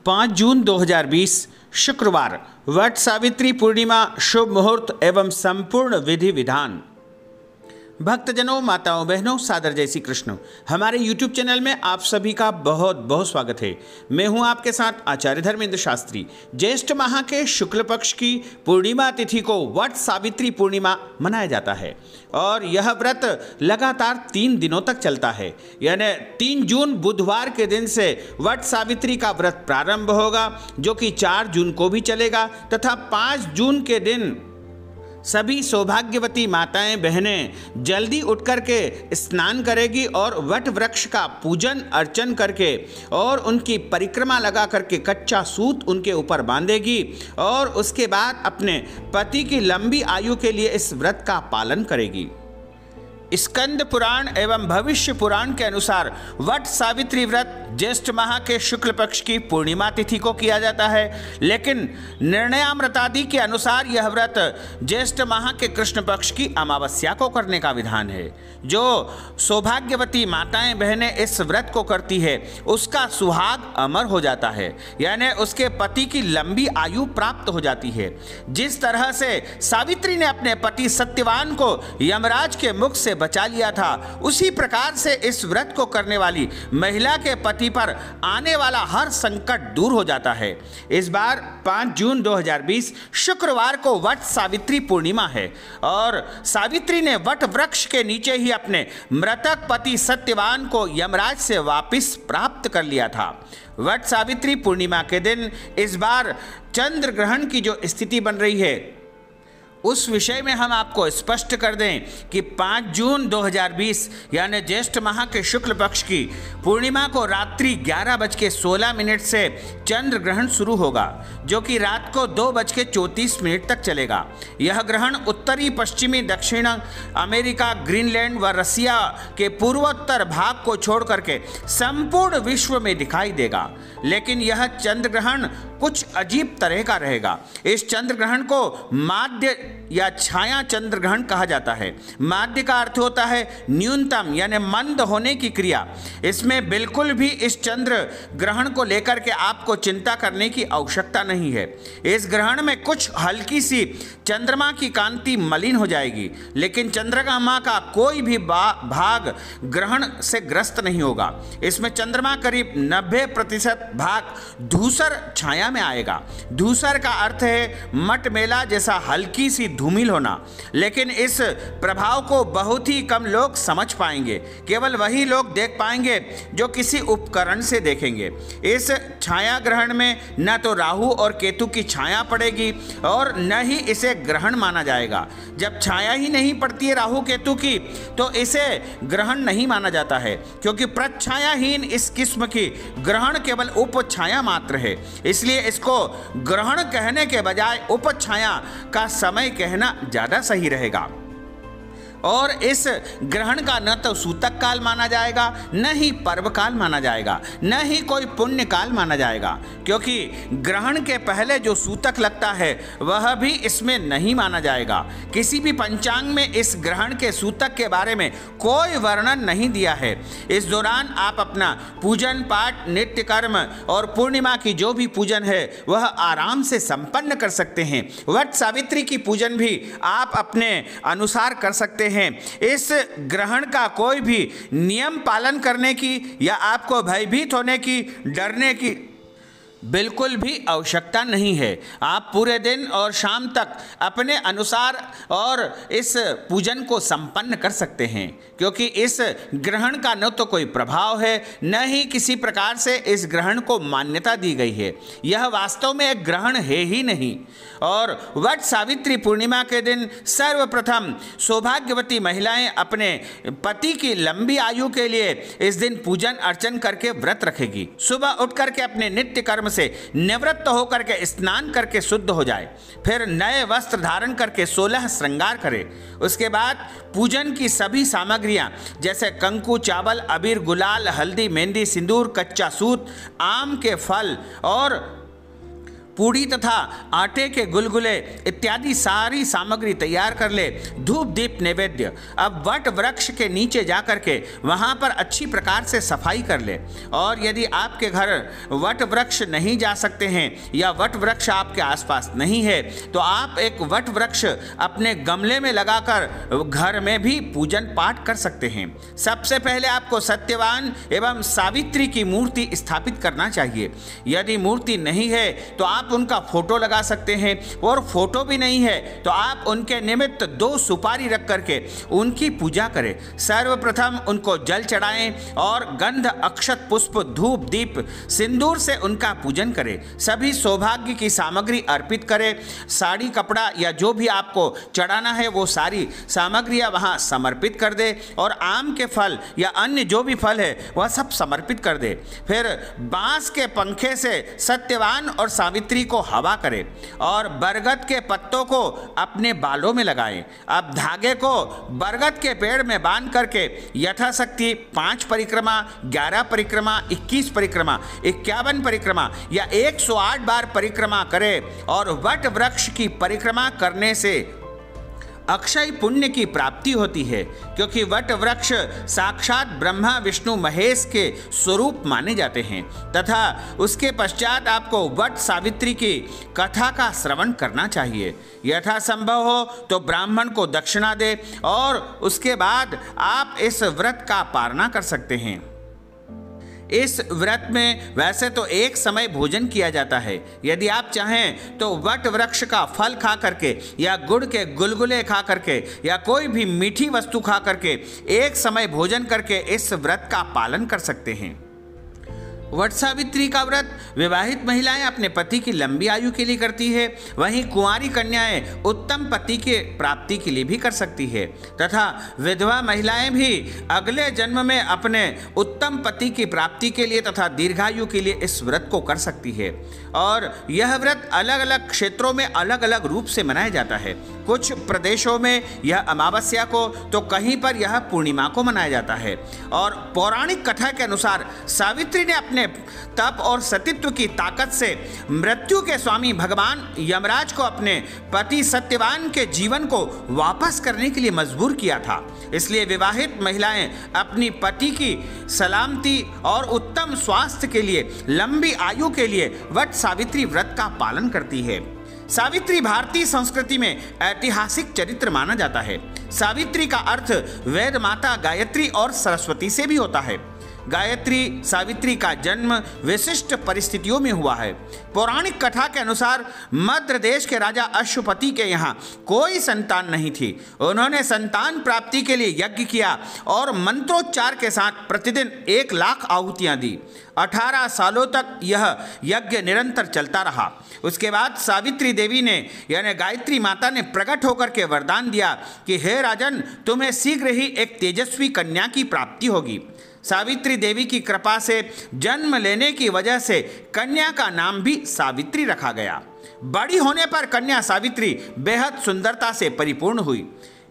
5 जून 2020 शुक्रवार वट सावित्री पूर्णिमा शुभ मुहूर्त एवं संपूर्ण विधि विधान। भक्तजनों, माताओं, बहनों, सादर जय श्री कृष्ण। हमारे YouTube चैनल में आप सभी का बहुत बहुत स्वागत है। मैं हूं आपके साथ आचार्य धर्मेंद्र शास्त्री। ज्येष्ठ माह के शुक्ल पक्ष की पूर्णिमा तिथि को वट सावित्री पूर्णिमा मनाया जाता है और यह व्रत लगातार 3 दिनों तक चलता है। यानी 3 जून बुधवार के दिन से वट सावित्री का व्रत प्रारंभ होगा, जो कि 4 जून को भी चलेगा तथा 5 जून के दिन सभी सौभाग्यवती माताएं बहनें जल्दी उठ करके स्नान करेगी और वट वृक्ष का पूजन अर्चन करके और उनकी परिक्रमा लगा करके कच्चा सूत उनके ऊपर बांधेगी और उसके बाद अपने पति की लंबी आयु के लिए इस व्रत का पालन करेगी। स्कंद पुराण एवं भविष्य पुराण के अनुसार वट सावित्री व्रत ज्येष्ठ माह के शुक्ल पक्ष की पूर्णिमा तिथि को किया जाता है, लेकिन निर्णयामृतादि के अनुसार यह व्रत ज्येष्ठ माह के कृष्ण पक्ष की अमावस्या को करने का विधान है। जो सौभाग्यवती माताएं बहनें इस व्रत को करती है उसका सुहाग अमर हो जाता है, यानी उसके पति की लंबी आयु प्राप्त हो जाती है। जिस तरह से सावित्री ने अपने पति सत्यवान को यमराज के मुख से बचा लिया था, उसी प्रकार से इस व्रत को करने वाली महिला के पति पर आने वाला हर संकट दूर हो जाता है। इस बार 5 जून 2020 शुक्रवार को वट सावित्री पूर्णिमा है और सावित्री ने वट वृक्ष के नीचे ही अपने मृतक पति सत्यवान को यमराज से वापस प्राप्त कर लिया था। वट सावित्री पूर्णिमा के दिन इस बार चंद्र ग्रहण की जो स्थिति बन रही है उस विषय में हम आपको स्पष्ट कर दें कि 5 जून 2020 यानी ज्येष्ठ माह के शुक्ल पक्ष की पूर्णिमा को रात्रि 11:16 से चंद्र ग्रहण शुरू होगा, जो कि रात को 2:34 तक चलेगा। यह ग्रहण उत्तरी, पश्चिमी, दक्षिण अमेरिका, ग्रीनलैंड व रसिया के पूर्वोत्तर भाग को छोड़ करके संपूर्ण विश्व में दिखाई देगा। लेकिन यह चंद्र ग्रहण कुछ अजीब तरह का रहेगा। इस चंद्र ग्रहण को माध्य या छाया चंद्र ग्रहण कहा जाता है। माध्य का अर्थ होता है न्यूनतम यानी मंद होने की क्रिया। इसमें बिल्कुल भी इस चंद्र ग्रहण को लेकर के आपको चिंता करने की आवश्यकता नहीं है। इस ग्रहण में कुछ हल्की सी चंद्रमा की कांति मलिन हो जाएगी, लेकिन चंद्रमा का कोई भी भाग ग्रहण से ग्रस्त नहीं होगा। इसमें चंद्रमा करीब 90% भाग धूसर छाया में आएगा। धूसर का अर्थ है मटमेला जैसा हल्की सी धूमिल होना, लेकिन इस प्रभाव को बहुत ही कम लोग समझ पाएंगे। केवल वही लोग देख पाएंगे जो किसी उपकरण से देखेंगे। इस छाया ग्रहण में न तो राहु और केतु की छाया पड़ेगी और न ही इसे ग्रहण माना जाएगा। जब छाया ही नहीं पड़ती है राहु केतु की, तो इसे ग्रहण नहीं माना जाता है, क्योंकि प्रच्छायाहीन इस किस्म की ग्रहण केवल उपछाया मात्र है। इसलिए इसको ग्रहण कहने के बजाय उपछाया का समय कहना ज्यादा सही रहेगा। और इस ग्रहण का न तो सूतक काल माना जाएगा, न ही पर्व काल माना जाएगा, न ही कोई पुण्य काल माना जाएगा, क्योंकि ग्रहण के पहले जो सूतक लगता है वह भी इसमें नहीं माना जाएगा। किसी भी पंचांग में इस ग्रहण के सूतक के बारे में कोई वर्णन नहीं दिया है। इस दौरान आप अपना पूजन पाठ, नित्य कर्म और पूर्णिमा की जो भी पूजन है वह आराम से संपन्न कर सकते हैं। वट सावित्री की पूजन भी आप अपने अनुसार कर सकते हैं। इस ग्रहण का कोई भी नियम पालन करने की या आपको भयभीत होने की, डरने की बिल्कुल भी आवश्यकता नहीं है। आप पूरे दिन और शाम तक अपने अनुसार और इस पूजन को संपन्न कर सकते हैं, क्योंकि इस ग्रहण का न तो कोई प्रभाव है, न ही किसी प्रकार से इस ग्रहण को मान्यता दी गई है। यह वास्तव में एक ग्रहण है ही नहीं। और वट सावित्री पूर्णिमा के दिन सर्वप्रथम सौभाग्यवती महिलाएं अपने पति की लंबी आयु के लिए इस दिन पूजन अर्चन करके व्रत रखेगी। सुबह उठ करके अपने नित्य कर्म से निवृत्त होकर के स्नान करके शुद्ध हो जाए, फिर नए वस्त्र धारण करके 16 श्रृंगार करे। उसके बाद पूजन की सभी सामग्रियां जैसे कंकु, चावल, अबीर, गुलाल, हल्दी, मेहंदी, सिंदूर, कच्चा सूत, आम के फल और पूड़ी तथा आटे के गुलगुले इत्यादि सारी सामग्री तैयार कर ले। धूप दीप नैवेद्य। अब वट वृक्ष के नीचे जाकर के वहाँ पर अच्छी प्रकार से सफाई कर ले। और यदि आपके घर वट वृक्ष नहीं जा सकते हैं या वट वृक्ष आपके आसपास नहीं है तो आप एक वट वृक्ष अपने गमले में लगाकर घर में भी पूजन पाठ कर सकते हैं। सबसे पहले आपको सत्यवान एवं सावित्री की मूर्ति स्थापित करना चाहिए। यदि मूर्ति नहीं है तो आप उनका फोटो लगा सकते हैं, और फोटो भी नहीं है तो आप उनके निमित्त 2 सुपारी रख करके उनकी पूजा करें। सर्वप्रथम उनको जल चढ़ाएं और गंध अक्षत पुष्प धूप दीप सिंदूर से उनका पूजन करें। सभी सौभाग्य की सामग्री अर्पित करें। साड़ी कपड़ा या जो भी आपको चढ़ाना है वो सारी सामग्रियां वहां समर्पित कर दे, और आम के फल या अन्य जो भी फल है वह सब समर्पित कर दे। फिर बांस के पंखे से सत्यवान और सावित्री को हवा करें और बरगद के पत्तों को अपने बालों में लगाएं। अब धागे को बरगद के पेड़ में बांध करके यथाशक्ति 5 परिक्रमा, 11 परिक्रमा, 21 परिक्रमा, 51 परिक्रमा या 108 बार परिक्रमा करें। और वट वृक्ष की परिक्रमा करने से अक्षय पुण्य की प्राप्ति होती है, क्योंकि वट वृक्ष साक्षात ब्रह्मा विष्णु महेश के स्वरूप माने जाते हैं। तथा उसके पश्चात आपको वट सावित्री की कथा का श्रवण करना चाहिए। यथासंभव हो तो ब्राह्मण को दक्षिणा दे और उसके बाद आप इस व्रत का पालना कर सकते हैं। इस व्रत में वैसे तो एक समय भोजन किया जाता है। यदि आप चाहें तो वट वृक्ष का फल खा करके या गुड़ के गुलगुले खा करके या कोई भी मीठी वस्तु खा करके एक समय भोजन करके इस व्रत का पालन कर सकते हैं। वट सावित्री का व्रत विवाहित महिलाएं अपने पति की लंबी आयु के लिए करती है, वहीं कुंवारी कन्याएं उत्तम पति के प्राप्ति के लिए भी कर सकती है, तथा विधवा महिलाएं भी अगले जन्म में अपने उत्तम पति की प्राप्ति के लिए तथा दीर्घायु के लिए इस व्रत को कर सकती है। और यह व्रत अलग अलग क्षेत्रों में अलग अलग रूप से मनाया जाता है। कुछ प्रदेशों में यह अमावस्या को तो कहीं पर यह पूर्णिमा को मनाया जाता है। और पौराणिक कथा के अनुसार सावित्री ने अपने तप और सतीत्व की ताकत से मृत्यु के स्वामी भगवान यमराज को अपने पति सत्यवान के जीवन को वापस करने के लिए मजबूर किया था। इसलिए विवाहित महिलाएं अपनी पति की सलामती और उत्तम स्वास्थ्य के लिए, लंबी आयु के लिए वट सावित्री व्रत का पालन करती है। सावित्री भारतीय संस्कृति में ऐतिहासिक चरित्र माना जाता है। सावित्री का अर्थ वेद माता गायत्री और सरस्वती से भी होता है। गायत्री सावित्री का जन्म विशिष्ट परिस्थितियों में हुआ है। पौराणिक कथा के अनुसार मद्र देश के राजा अश्वपति के यहाँ कोई संतान नहीं थी। उन्होंने संतान प्राप्ति के लिए यज्ञ किया और मंत्रोच्चार के साथ प्रतिदिन 1 लाख आहुतियाँ दी। 18 सालों तक यह यज्ञ निरंतर चलता रहा। उसके बाद सावित्री देवी ने यानी गायत्री माता ने प्रकट होकर के वरदान दिया कि हे राजन, तुम्हें शीघ्र ही एक तेजस्वी कन्या की प्राप्ति होगी। सावित्री देवी की कृपा से जन्म लेने की वजह से कन्या का नाम भी सावित्री रखा गया। बड़ी होने पर कन्या सावित्री बेहद सुंदरता से परिपूर्ण हुई।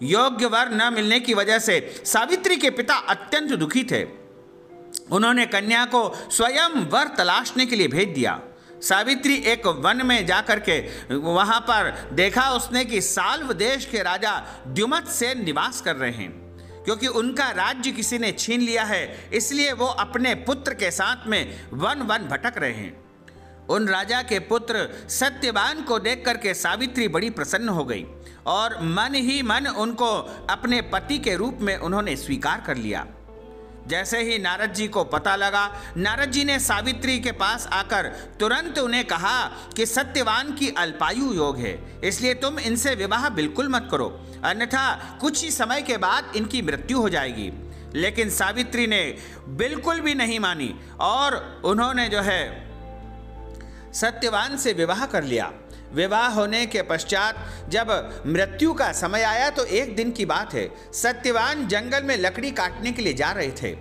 योग्य वर न मिलने की वजह से सावित्री के पिता अत्यंत दुखी थे। उन्होंने कन्या को स्वयं वर तलाशने के लिए भेज दिया। सावित्री एक वन में जाकर के वहां पर देखा उसने कि साल्व देश के राजा द्युमत सेन निवास कर रहे हैं। क्योंकि उनका राज्य किसी ने छीन लिया है, इसलिए वो अपने पुत्र के साथ में वन वन भटक रहे हैं। उन राजा के पुत्र सत्यवान को देख करके सावित्री बड़ी प्रसन्न हो गई और मन ही मन उनको अपने पति के रूप में उन्होंने स्वीकार कर लिया। जैसे ही नारद जी को पता लगा, नारद जी ने सावित्री के पास आकर तुरंत उन्हें कहा कि सत्यवान की अल्पायु योग है, इसलिए तुम इनसे विवाह बिल्कुल मत करो, अन्यथा कुछ ही समय के बाद इनकी मृत्यु हो जाएगी। लेकिन सावित्री ने बिल्कुल भी नहीं मानी और उन्होंने जो है सत्यवान से विवाह कर लिया। विवाह होने के पश्चात जब मृत्यु का समय आया तो एक दिन की बात है, सत्यवान जंगल में लकड़ी काटने के लिए जा रहे थे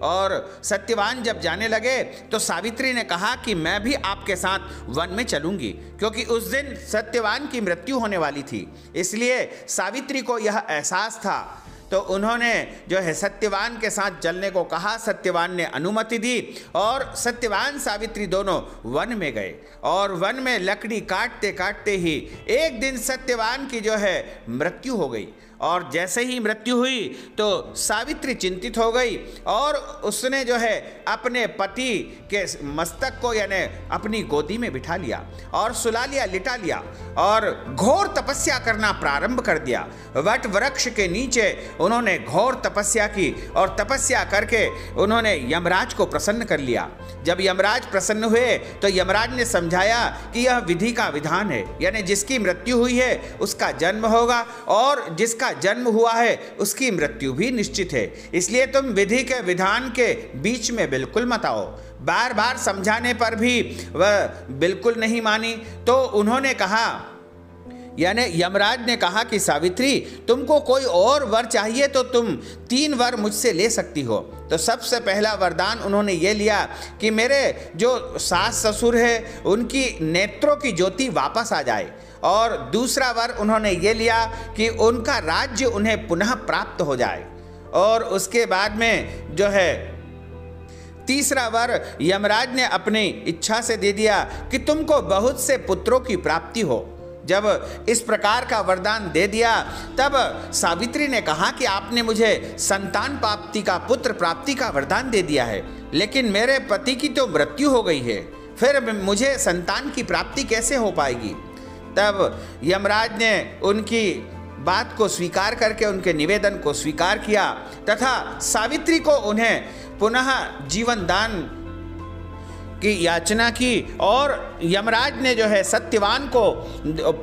और सत्यवान जब जाने लगे तो सावित्री ने कहा कि मैं भी आपके साथ वन में चलूंगी, क्योंकि उस दिन सत्यवान की मृत्यु होने वाली थी। इसलिए सावित्री को यह एहसास था तो उन्होंने जो है सत्यवान के साथ चलने को कहा। सत्यवान ने अनुमति दी और सत्यवान सावित्री दोनों वन में गए और वन में लकड़ी काटते काटते ही एक दिन सत्यवान की जो है मृत्यु हो गई। और जैसे ही मृत्यु हुई तो सावित्री चिंतित हो गई और उसने जो है अपने पति के मस्तक को यानी अपनी गोदी में बिठा लिया और सुला लिया, लिटा लिया और घोर तपस्या करना प्रारंभ कर दिया। वट वृक्ष के नीचे उन्होंने घोर तपस्या की और तपस्या करके उन्होंने यमराज को प्रसन्न कर लिया। जब यमराज प्रसन्न हुए तो यमराज ने समझाया कि यह विधि का विधान है, यानी जिसकी मृत्यु हुई है उसका जन्म होगा और जिसका जन्म हुआ है उसकी मृत्यु भी निश्चित है, इसलिए तुम विधि के विधान के बीच में बिल्कुल मत आओ। बार बार समझाने पर भी वह बिल्कुल नहीं मानी। तो उन्होंने कहा, यानी यमराज ने कहा कि सावित्री तुमको कोई और वर चाहिए तो तुम 3 वर मुझसे ले सकती हो। तो सबसे पहला वरदान उन्होंने ये लिया कि मेरे जो सास ससुर है उनकी नेत्रों की ज्योति वापस आ जाए और दूसरा वर उन्होंने ये लिया कि उनका राज्य उन्हें पुनः प्राप्त हो जाए और उसके बाद में जो है तीसरा वर यमराज ने अपनी इच्छा से दे दिया कि तुमको बहुत से पुत्रों की प्राप्ति हो। जब इस प्रकार का वरदान दे दिया तब सावित्री ने कहा कि आपने मुझे संतान प्राप्ति का, पुत्र प्राप्ति का वरदान दे दिया है, लेकिन मेरे पति की तो मृत्यु हो गई है, फिर मुझे संतान की प्राप्ति कैसे हो पाएगी। तब यमराज ने उनकी बात को स्वीकार करके उनके निवेदन को स्वीकार किया तथा सावित्री को उन्हें पुनः जीवन दान की याचना की और यमराज ने जो है सत्यवान को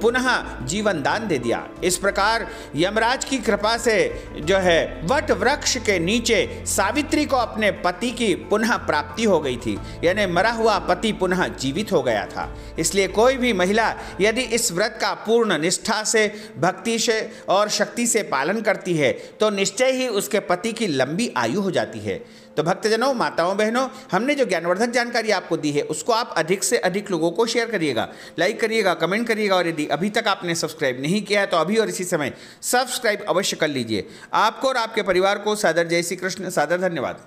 पुनः जीवन दान दे दिया। इस प्रकार यमराज की कृपा से जो है वट वृक्ष के नीचे सावित्री को अपने पति की पुनः प्राप्ति हो गई थी, यानी मरा हुआ पति पुनः जीवित हो गया था। इसलिए कोई भी महिला यदि इस व्रत का पूर्ण निष्ठा से, भक्ति से और शक्ति से पालन करती है तो निश्चय ही उसके पति की लंबी आयु हो जाती है। तो भक्तजनों, माताओं, बहनों, हमने जो ज्ञानवर्धक जानकारी आपको दी है उसको आप अधिक से अधिक लोगों को शेयर करिएगा, लाइक करिएगा, कमेंट करिएगा और यदि अभी तक आपने सब्सक्राइब नहीं किया है तो अभी और इसी समय सब्सक्राइब अवश्य कर लीजिए। आपको और आपके परिवार को सादर जय श्री कृष्ण, सादर धन्यवाद।